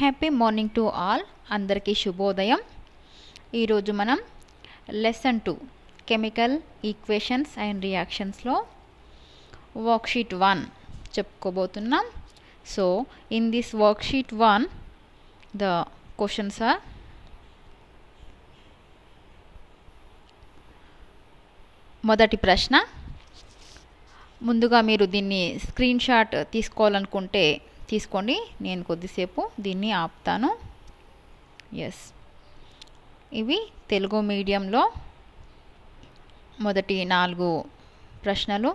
Happy morning to all. అందరికీ శుభోదయం. ఈరోజు మనం లెసన్ 2 కెమికల్ ఈక్వేషన్స్ అండ్ రియాక్షన్స్లో వర్క్షీట్ 1 చెప్పుకోబోతున్నాం. So in this worksheet 1 the questions are మొదటి ప్రశ్న. ముందుగా మీరు దీన్ని స్క్రీన్ షాట్ తీసుకోవాలనుకుంటే తీసుకోండి. నేను కొద్దిసేపు దీన్ని ఆపుతాను. ఎస్, ఇవి తెలుగు మీడియంలో మొదటి 4 ప్రశ్నలు.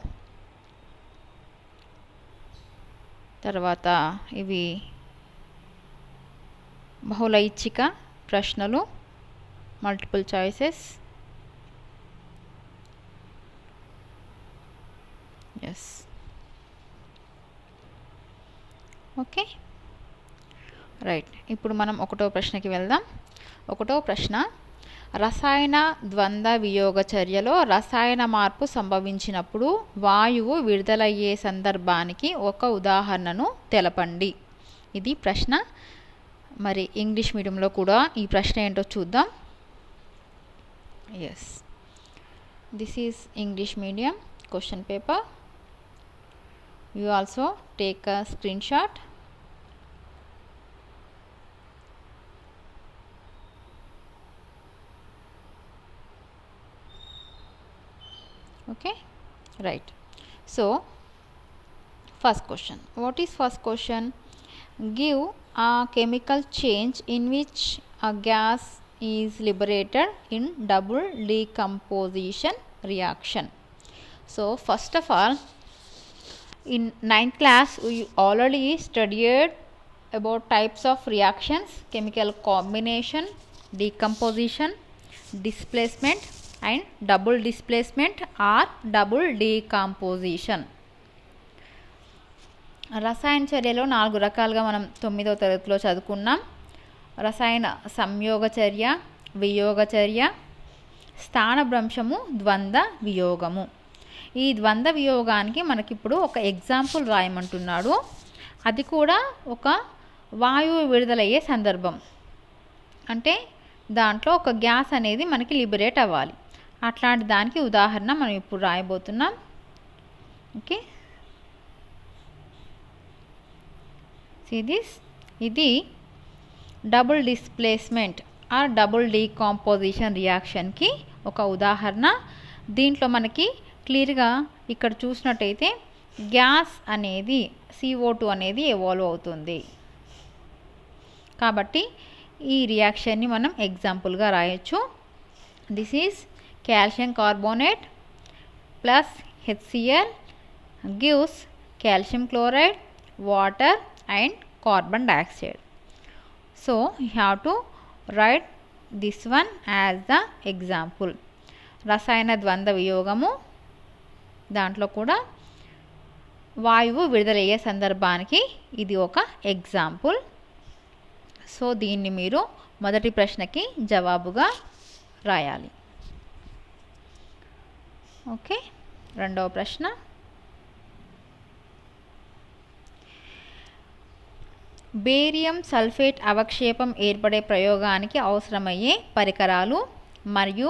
తర్వాత ఇవి బహుళ ఐచ్ఛిక ప్రశ్నలు, multiple choices. Yes, okay, right. ఇప్పుడు మనం 1వ ప్రశ్నకి వెళ్దాం. 1వ ప్రశ్న, రసాయన ద్వంద్వ వియోగ చర్యలో రసాయన మార్పు సంభవించినప్పుడు వాయువు విడుదలయ్యే సందర్భానికి ఒక ఉదాహరణను తెలపండి. ఇది ప్రశ్న. మరి ఇంగ్లీష్ మీడియంలో కూడా ఈ ప్రశ్న ఏంటో చూద్దాం. Yes, this is English medium question paper. You also take a screenshot. Okay, right. So first question, what is first question? Give a chemical change in which a gas is liberated in double decomposition reaction. So first of all, in 9th class we already studied about types of reactions: chemical combination, decomposition, displacement and double displacement or double decomposition. రసాయన చర్యలో 4 రకాలుగా మనం 9వ తరగతిలో చదువుకున్నాం. రసాయన సంయోగ చర్య, వియోగ చర్య, స్థానభ్రంశము, ద్వంద్వ వియోగము. ఈ ద్వంద్వ వియోగానికి మనకిప్పుడు ఒక ఎగ్జాంపుల్ రాయమంటున్నాడు. అది కూడా ఒక వాయువు విడుదలయ్యే సందర్భం. అంటే దాంట్లో ఒక గ్యాస్ అనేది మనకి లిబరేట్ అవ్వాలి. అట్లాంటి దానికి ఉదాహరణ మనం ఇప్పుడు రాయబోతున్నాం. Okay, see this. ఇది double displacement or double decomposition రియాక్షన్కి ఒక ఉదాహరణ. దీంట్లో మనకి క్లియర్గా ఇక్కడ చూసినట్టయితే గ్యాస్ అనేది CO2 అనేది ఎవాల్వ్ అవుతుంది. కాబట్టి ఈ రియాక్షన్ని మనం ఎగ్జాంపుల్గా రాయొచ్చు. This is calcium carbonate plus HCl gives calcium chloride, water and carbon dioxide. So you have to right this one as the example. రసాయన ద్వంద్వ వియోగము, దాంట్లో కూడా వాయువు విడుదలయ్యే సందర్భానికి ఇది ఒక ఎగ్జాంపుల్. సో దీన్ని మీరు మొదటి ప్రశ్నకి జవాబుగా రాయాలి. ఓకే, రెండవ ప్రశ్న. బేరియం సల్ఫేట్ అవక్షేపం ఏర్పడే ప్రయోగానికి అవసరమయ్యే పరికరాలు మరియు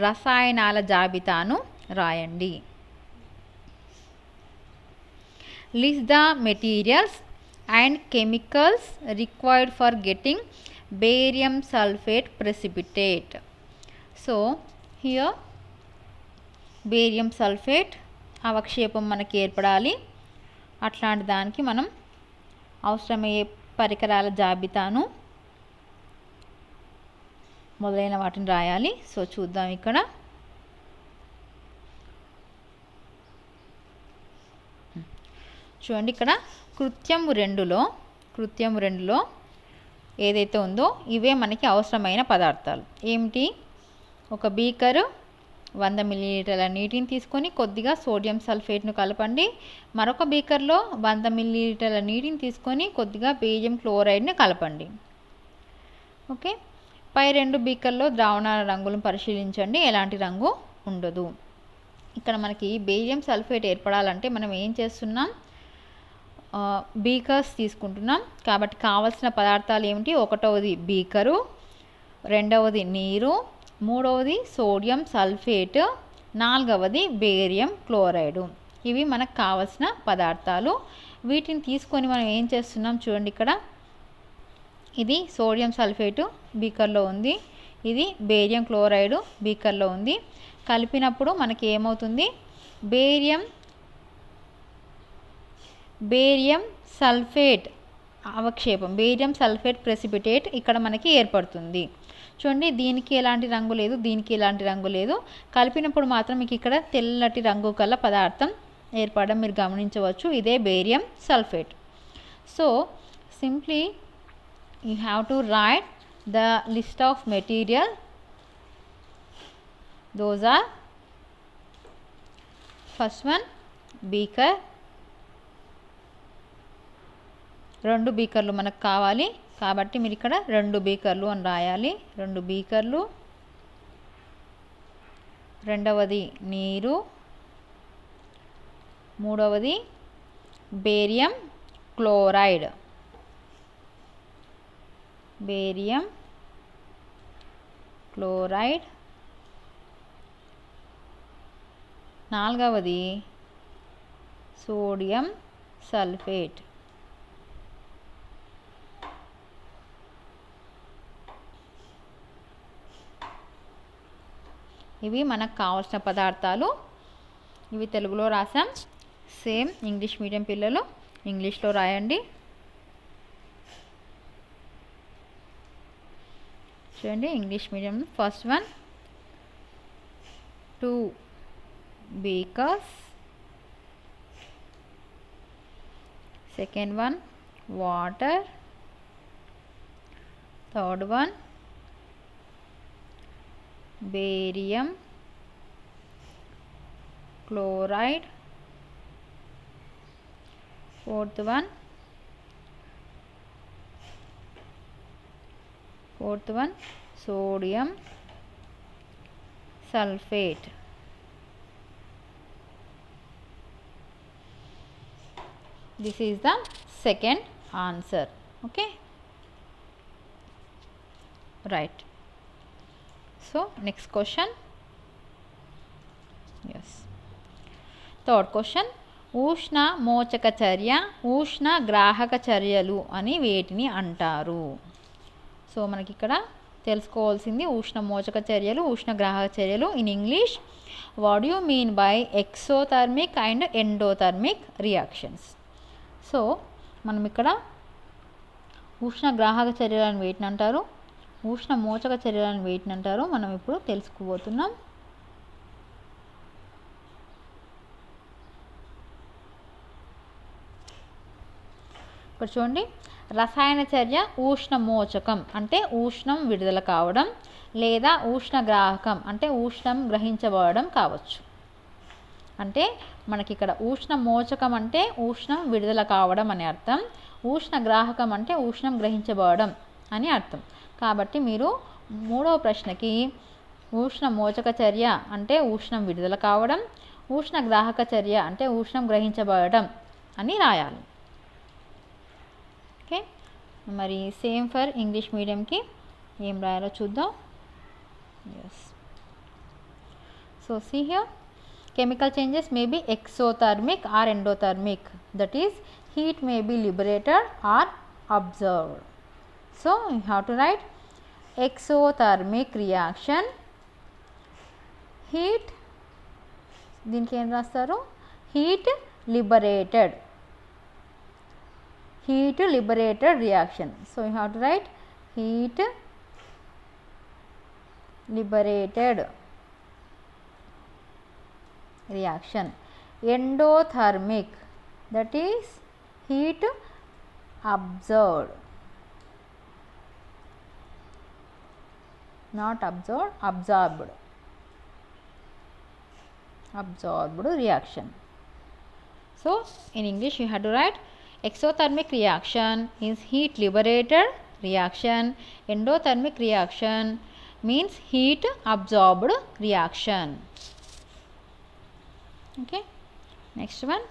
రసాయనాల జాబితాను రాయండి. List the materials and chemicals required for getting barium sulfate precipitate. So here barium sulfate అవక్షేపం మనకి ఏర్పడాలి. అట్లాంటి దానికి మనం అవసరమయ్యే పరికరాల జాబితాను మొదలైన వాటిని రాయాలి. సో చూద్దాం. ఇక్కడ చూడండి, ఇక్కడ కృత్యం 2లో ఏదైతే ఉందో ఇవే మనకి అవసరమైన పదార్థాలు. ఏమిటి? ఒక బీకరు 100 ml నీటిని తీసుకొని కొద్దిగా సోడియం సల్ఫేట్ను కలపండి. మరొక బీకర్లో 100 ml నీటిని తీసుకొని కొద్దిగా బేరియం క్లోరైడ్ని కలపండి. ఓకే, పై 2 బీకర్లో ద్రావణాల రంగులను పరిశీలించండి. ఎలాంటి రంగు ఉండదు. ఇక్కడ మనకి బేరియం సల్ఫేట్ ఏర్పడాలంటే మనం ఏం చేస్తున్నాం? బీకర్స్ తీసుకుంటున్నాం. కాబట్టి కావాల్సిన పదార్థాలు ఏమిటి? ఒకటవది బీకరు, రెండవది నీరు, మూడవది సోడియం సల్ఫేట్, నాలుగవది బేరియం క్లోరైడ్. ఇవి మనకు కావాల్సిన పదార్థాలు. వీటిని తీసుకొని మనం ఏం చేస్తున్నాం చూడండి. ఇక్కడ ఇది సోడియం సల్ఫేటు బీకర్లో ఉంది, ఇది బేరియం క్లోరైడ్ బీకర్లో ఉంది. కలిపినప్పుడు మనకి ఏమవుతుంది? బేరియం సల్ఫేట్ అవక్షేపం, బేరియం సల్ఫేట్ ప్రెసిపిటేట్ ఇక్కడ మనకి ఏర్పడుతుంది. చూడండి, దీనికి ఎలాంటి రంగు లేదు, దీనికి ఎలాంటి రంగు లేదు. కలిపినప్పుడు మాత్రం మీకు ఇక్కడ తెల్లటి రంగు గల పదార్థం ఏర్పడడం మీరు గమనించవచ్చు. ఇదే barium sulphate. So simply you have to write the list of material. Those are, first one beaker, రెండు బీకర్లు మనకు కావాలి కాబట్టి మీరు ఇక్కడ రెండు బీకర్లు అని రాయాలి. రెండు బీకర్లు, రెండవది నీరు, మూడవది బేరియం క్లోరైడ్, బేరియం క్లోరైడ్, నాలుగవది సోడియం సల్ఫేట్. ఇవి మనకు కావాల్సిన పదార్థాలు. ఇవి తెలుగులో రాసాం. సేమ్ ఇంగ్లీష్ మీడియం పిల్లలు ఇంగ్లీష్లో రాయండి. చూడండి, English medium first one 2 beakers, second one water, third one barium chloride, fourth one sodium sulfate. This is the second answer. Okay, right. So next question. Yes, third question. ఉష్ణ మోచక చర్య, ఉష్ణ గ్రాహక చర్యలు అని వేటిని అంటారు? సో మనకి ఇక్కడ తెలుసుకోవాల్సింది ఉష్ణ మోచక చర్యలు, ఉష్ణ గ్రాహక చర్యలు. In English, what you mean by exothermic and endothermic reactions? So మనం ఇక్కడ ఉష్ణ గ్రాహక చర్యలను వేటిని అంటారు, ఉష్ణ మోచక చర్యలను వేటిని అంటారు మనం ఇప్పుడు తెలుసుకోబోతున్నాం. ఇక్కడ చూడండి, రసాయన చర్య ఉష్ణ మోచకం అంటే ఉష్ణం విడుదల కావడం, లేదా ఉష్ణ గ్రాహకం అంటే ఉష్ణం గ్రహించబడడం కావచ్చు. అంటే మనకి ఇక్కడ ఉష్ణ మోచకం అంటే ఉష్ణం విడుదల కావడం అని అర్థం, ఉష్ణ గ్రాహకం అంటే ఉష్ణం గ్రహించబడడం అని అర్థం. కాబట్టి మీరు మూడవ ప్రశ్నకి ఉష్ణ మోచక చర్య అంటే ఉష్ణం విడుదల కావడం, ఉష్ణ గ్రాహక చర్య అంటే ఉష్ణం గ్రహించబడడం అని రాయాలి. ఓకే, మరి సేమ్ ఫర్ ఇంగ్లీష్ మీడియంకి ఏం రాయాలో చూద్దాం. Yes, so see here, chemical changes may be exothermic or endothermic, that is heat may be liberated or absorbed. So you have to write exothermic reaction, heat, దీనికి ఏం రాస్తారు, heat liberated reaction. So you have to write heat liberated reaction. Endothermic, that is heat absorbed, not absorbed, absorbed reaction. So in English you have to write exothermic reaction is heat liberated reaction, endothermic reaction means heat absorbed reaction. Okay, next one,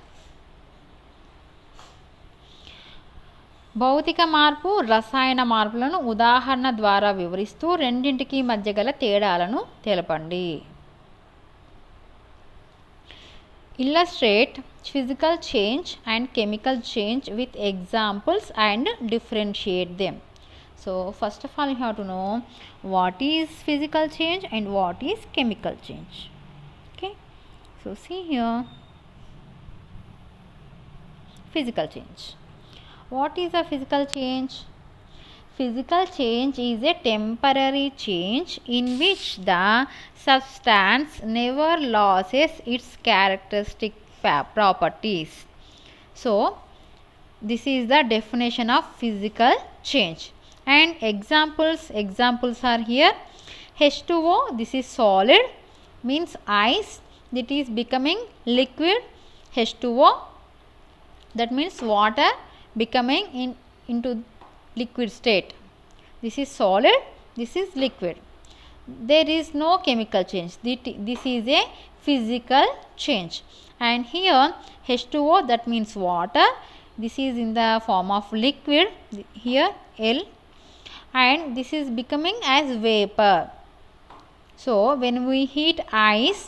భౌతిక మార్పు రసాయన మార్పులను ఉదాహరణ ద్వారా వివరిస్తూ రెండింటికి మధ్య గల తేడాలను తెలపండి. Illustrate physical change and chemical change with examples and differentiate them. So first of all you have to know what is physical change and what is chemical change. Okay, so see here, physical change. What is a physical change? Physical change is a temporary change in which the substance never loses its characteristic properties. So this is the definition of physical change. And examples are here. H2O, this is solid, means ice, that is becoming liquid. H2O, that means water becoming into liquid state. This is solid, this is liquid. There is no chemical change. This is a physical change. And here H2O, that means water, this is in the form of liquid, here L, and this is becoming as vapor. So when we heat ice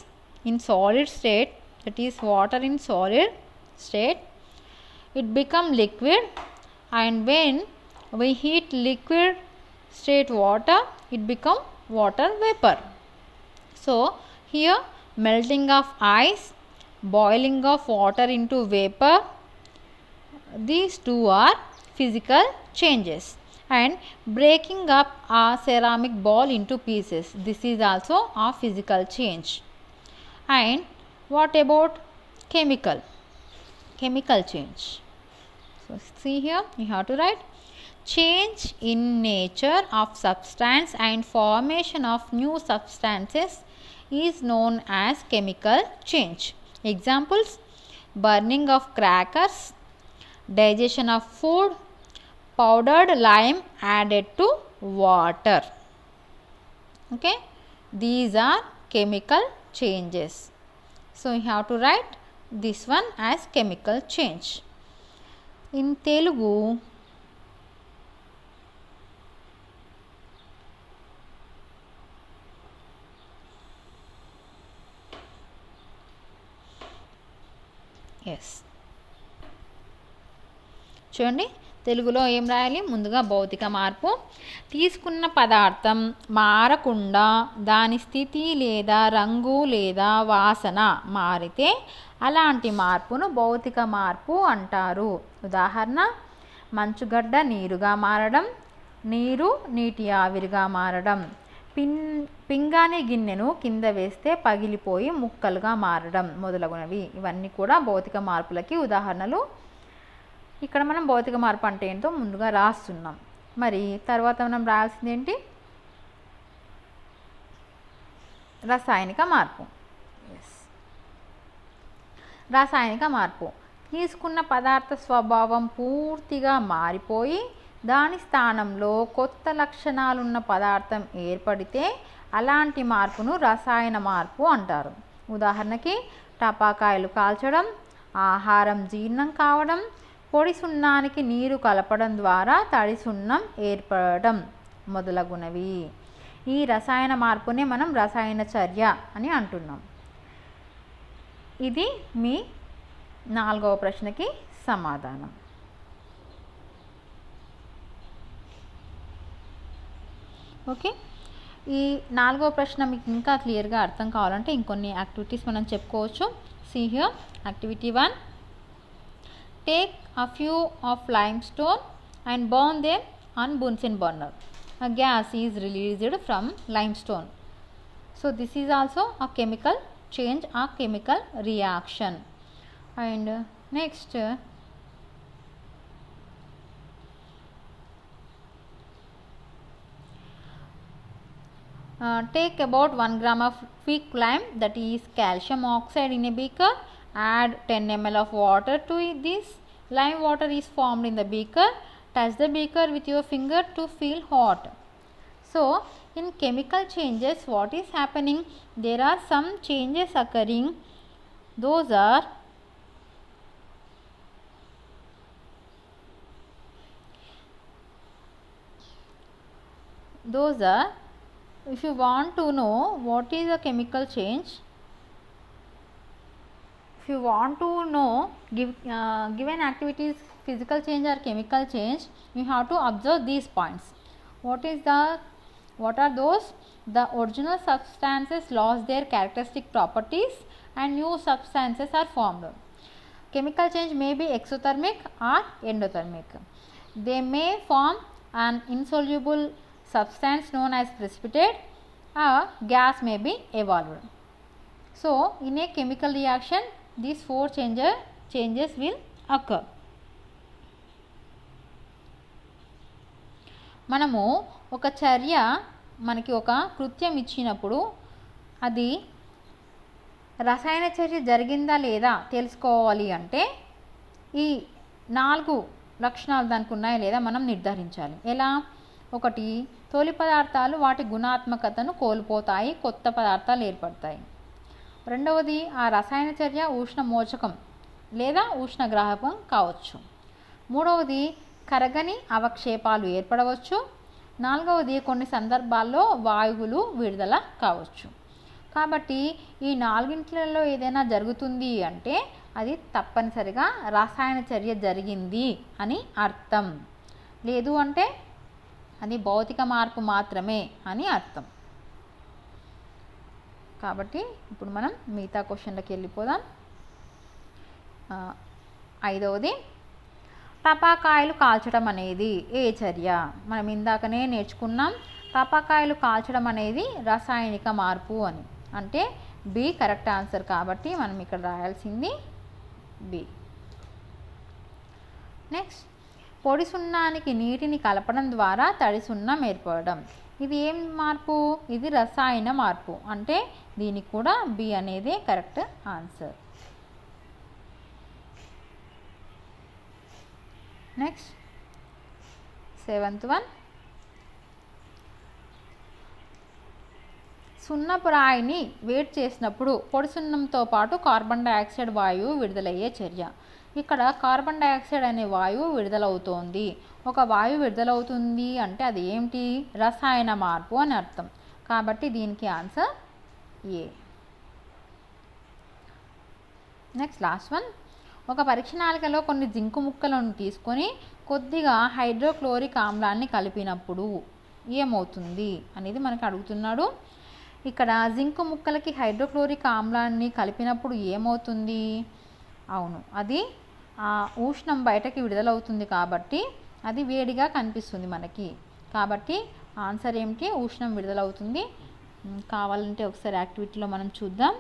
in solid state, that is water in solid state, it become liquid, and when we heat liquid state water, it become water vapor. So here melting of ice, boiling of water into vapor, these two are physical changes. And breaking up a ceramic ball into pieces, this is also a physical change. And what about chemical change? So see here, you have to write change in nature of substance and formation of new substances is known as chemical change. Examples: burning of crackers, digestion of food, powdered lime added to water. Okay, these are chemical changes. So you have to write this one as chemical change. In Telugu, yes, చూడండి తెలుగులో ఏం రాయాలి? ముందుగా భౌతిక మార్పు, తీసుకున్న పదార్థం మారకుండా దాని స్థితి లేదా రంగు లేదా వాసన మారితే అలాంటి మార్పును భౌతిక మార్పు అంటారు. ఉదాహరణ: మంచుగడ్డ నీరుగా మారడం, నీరు నీటి ఆవిరిగా మారడం, పింగాణి గిన్నెను కింద వేస్తే పగిలిపోయి ముక్కలుగా మారడం మొదలగునవి. ఇవన్నీ కూడా భౌతిక మార్పులకి ఉదాహరణలు. ఇక్కడ మనం భౌతిక మార్పు అంటే ఏంటో ముందుగా రాస్తున్నాం. మరి తర్వాత మనం రాయాల్సింది ఏంటి? రసాయనిక మార్పు. రాసాయనిక మార్పు, తీసుకున్న పదార్థ స్వభావం పూర్తిగా మారిపోయి దాని స్థానంలో కొత్త లక్షణాలున్న పదార్థం ఏర్పడితే అలాంటి మార్పును రసాయన మార్పు అంటారు. ఉదాహరణకి టపాకాయలు కాల్చడం, ఆహారం జీర్ణం కావడం, పొడి సున్నానికి నీరు కలపడం ద్వారా తడి సున్నం ఏర్పడడం మొదలగునవి. ఈ రసాయన మార్పునే మనం రసాయన చర్య అని అంటున్నాం. ఇది మీ 4వ ప్రశ్నకి సమాధానం. ఓకే, ఈ 4వ ప్రశ్న మీకు ఇంకా క్లియర్గా అర్థం కావాలంటే ఇంకొన్ని యాక్టివిటీస్ మనం చెప్పుకోవచ్చు. See here, activity 1, take a few of limestone and burn them on Bunsen burner. A gas is released from limestone. So this is also a chemical change, a chemical reaction. And next, take about 1 gram of quicklime, that is calcium oxide, in a beaker. Add 10 ml of water to this. Lime water is formed in the beaker. Touch the beaker with your finger to feel hot. So in chemical changes, what is happening? There are some changes occurring. Those are those are, if you want to know what is a chemical change, if you want to know given activities physical change or chemical change, you have to observe these points. What are those? The original substances lost their characteristic properties and new substances are formed. Chemical change may be exothermic or endothermic. They may form an insoluble substance known as precipitate, or gas may be evolved. So in a chemical reaction these 4 changes will occur. మనము ఒక చర్య మనకి ఒక కృత్యం ఇచ్చినప్పుడు అది రసాయన చర్య జరిగిందా లేదా తెలుసుకోవాలి అంటే ఈ 4 లక్షణాలు దానికి ఉన్నాయా లేదా మనం నిర్ధారించాలి. ఎలా? ఒకటి, తొలి పదార్థాలు వాటి గుణాత్మకతను కోల్పోతాయి, కొత్త పదార్థాలు ఏర్పడతాయి. రెండవది, ఆ రసాయన చర్య ఉష్ణమోచకం లేదా ఉష్ణగ్రాహకం కావచ్చు. మూడవది, కరగని అవక్షేపాలు ఏర్పడవచ్చు. నాలుగవది, కొన్ని సందర్భాల్లో వాయువులు విడుదల కావచ్చు. కాబట్టి ఈ 4 ఏదైనా జరుగుతుంది అంటే అది తప్పనిసరిగా రసాయన చర్య జరిగింది అని అర్థం. లేదు అంటే అది భౌతిక మార్పు మాత్రమే అని అర్థం. కాబట్టి ఇప్పుడు మనం మిగతా క్వశ్చన్లకు వెళ్ళిపోదాం. 5వది, టపాకాయలు కాల్చడం అనేది ఏ చర్య? మనం ఇందాకనే నేర్చుకున్నాం. టపాకాయలు కాల్చడం అనేది రాసాయనిక మార్పు అని. అంటే బి కరెక్ట్ ఆన్సర్. కాబట్టి మనం ఇక్కడ రాయాల్సింది బి. నెక్స్ట్, పొడి సున్నానికి నీటిని కలపడం ద్వారా తడి సున్నం ఏర్పడడం. ఇది ఏం మార్పు? ఇది రసాయన మార్పు. అంటే దీనికి కూడా బి అనేది correct answer. Next 7th one, సున్నపు రాయిని వేడి చేసినప్పుడు పొడి సున్నంతో పాటు కార్బన్ డైఆక్సైడ్ వాయువు విడుదలయ్యే చర్య. ఇక్కడ కార్బన్ డైఆక్సైడ్ అనే వాయువు విడుదలవుతోంది. ఒక వాయువు విడుదలవుతుంది అంటే అది ఏమిటి? రసాయన మార్పు అని అర్థం. కాబట్టి దీనికి ఆన్సర్ ఏ. నెక్స్ట్ లాస్ట్ వన్, ఒక పరీక్ష నాళికలో కొన్ని జింకు ముక్కలను తీసుకొని కొద్దిగా హైడ్రోక్లోరిక్ ఆమ్లాన్ని కలిపినప్పుడు ఏమవుతుంది అనేది మనకు అడుగుతున్నాడు. ఇక్కడ జింకు ముక్కలకి హైడ్రోక్లోరిక్ ఆమ్లాన్ని కలిపినప్పుడు ఏమవుతుంది? అవును, అది ఉష్ణం బయటకి విడుదలవుతుంది కాబట్టి అది వేడిగా కనిపిస్తుంది మనకి. కాబట్టి ఆన్సర్ ఏమిటి? ఉష్ణం విడుదలవుతుంది. కావాలంటే ఒకసారి యాక్టివిటీలో మనం చూద్దాం.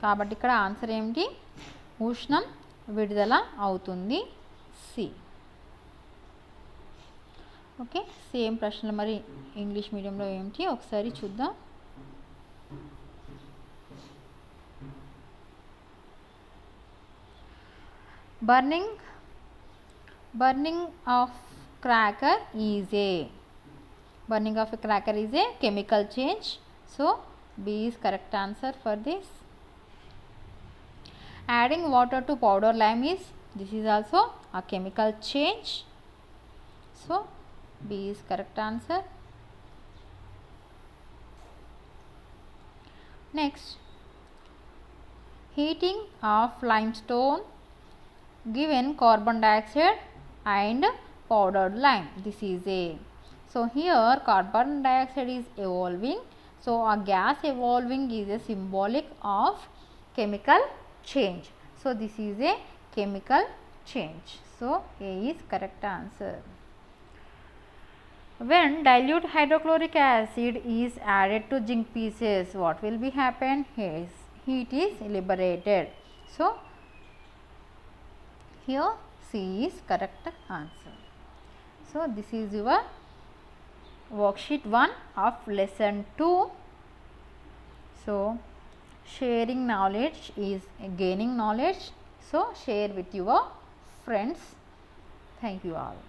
కాబట్టి ఇక్కడ ఆన్సర్ ఏమిటి? ఉష్ణం విడుదల అవుతుంది, సి. ఓకే, సేమ్ ప్రశ్నలు మరి ఇంగ్లీష్ మీడియంలో ఏమిటి ఒకసారి చూద్దాం. burning of cracker is a chemical change. So B is correct answer for this. Adding water to powder lime this is also a chemical change. So B is correct answer. Next, heating of limestone given carbon dioxide and powdered lime, this is A. So here carbon dioxide is evolving, so a gas evolving is a symbolic of chemical change. So this is a chemical change. So A is correct answer. When dilute hydrochloric acid is added to zinc pieces, what will be happen? heat is liberated. So here C is correct answer. So this is your worksheet 1 of lesson 2. So sharing knowledge is gaining knowledge. So share with your friends. Thank you all.